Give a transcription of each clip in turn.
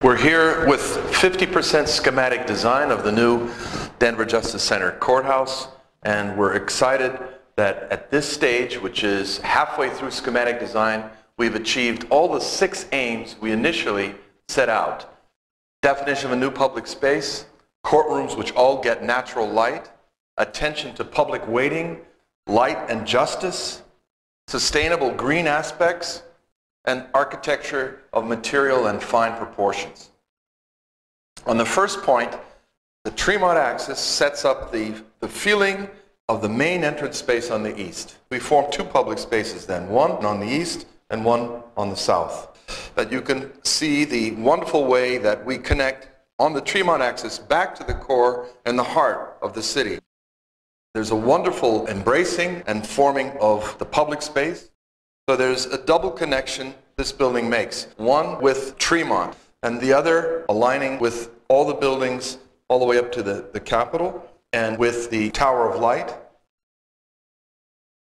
We're here with 50% schematic design of the new Denver Justice Center Courthouse, and we're excited that at this stage, which is halfway through schematic design, we've achieved all the 6 aims we initially set out. Definition of a new public space, courtrooms which all get natural light, attention to public waiting, light and justice, sustainable green aspects, and architecture of material and fine proportions. On the first point, the Tremont axis sets up the feeling of the main entrance space on the east. We form 2 public spaces then, one on the east and one on the south. That you can see the wonderful way that we connect on the Tremont axis back to the core and the heart of the city. There's a wonderful embracing and forming of the public space. So there's a double connection this building makes. One with Tremont and the other aligning with all the buildings all the way up to the Capitol and with the Tower of Light.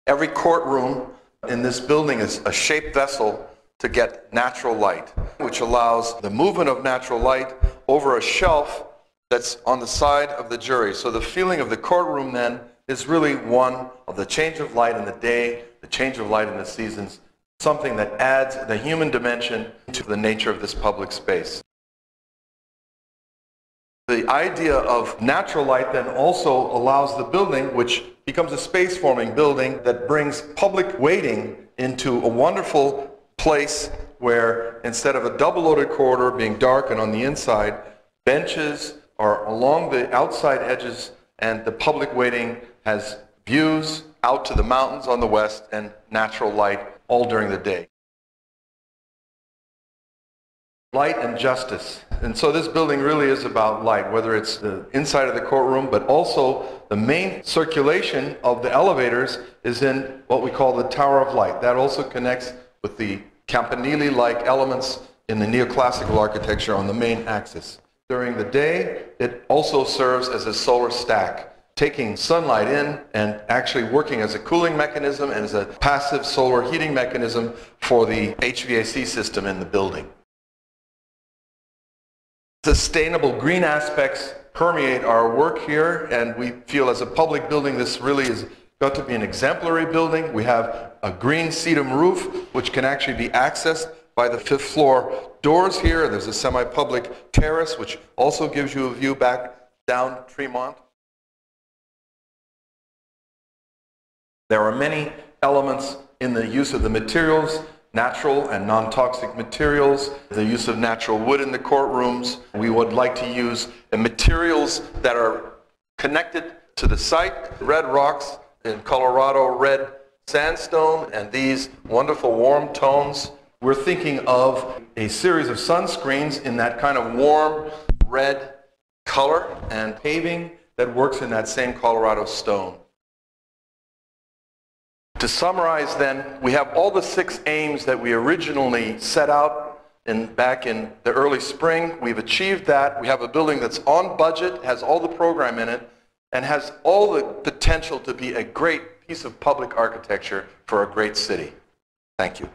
Every courtroom in this building is a shaped vessel to get natural light, which allows the movement of natural light over a shelf that's on the side of the jury. So the feeling of the courtroom then is really one of the change of light in the day, the change of light in the seasons, something that adds the human dimension to the nature of this public space. The idea of natural light then also allows the building, which becomes a space-forming building that brings public waiting into a wonderful place where instead of a double-loaded corridor being dark and on the inside, benches are along the outside edges and the public waiting has views out to the mountains on the west and natural light all during the day. Light and justice. And so this building really is about light, whether it's the inside of the courtroom, but also the main circulation of the elevators is in what we call the Tower of Light. That also connects with the campanile-like elements in the neoclassical architecture on the main axis. During the day, it also serves as a solar stack, taking sunlight in and actually working as a cooling mechanism and as a passive solar heating mechanism for the HVAC system in the building. Sustainable green aspects permeate our work here, and we feel as a public building this really has got to be an exemplary building. We have a green sedum roof which can actually be accessed by the 5th floor doors here. There's a semi-public terrace which also gives you a view back down Tremont. There are many elements in the use of the materials, natural and non-toxic materials, the use of natural wood in the courtrooms. We would like to use materials that are connected to the site, red rocks in Colorado, red sandstone, and these wonderful warm tones. We're thinking of a series of sunscreens in that kind of warm red color and paving that works in that same Colorado stone. To summarize then, we have all the 6 aims that we originally set out back in the early spring. We've achieved that. We have a building that's on budget, has all the program in it, and has all the potential to be a great piece of public architecture for a great city. Thank you.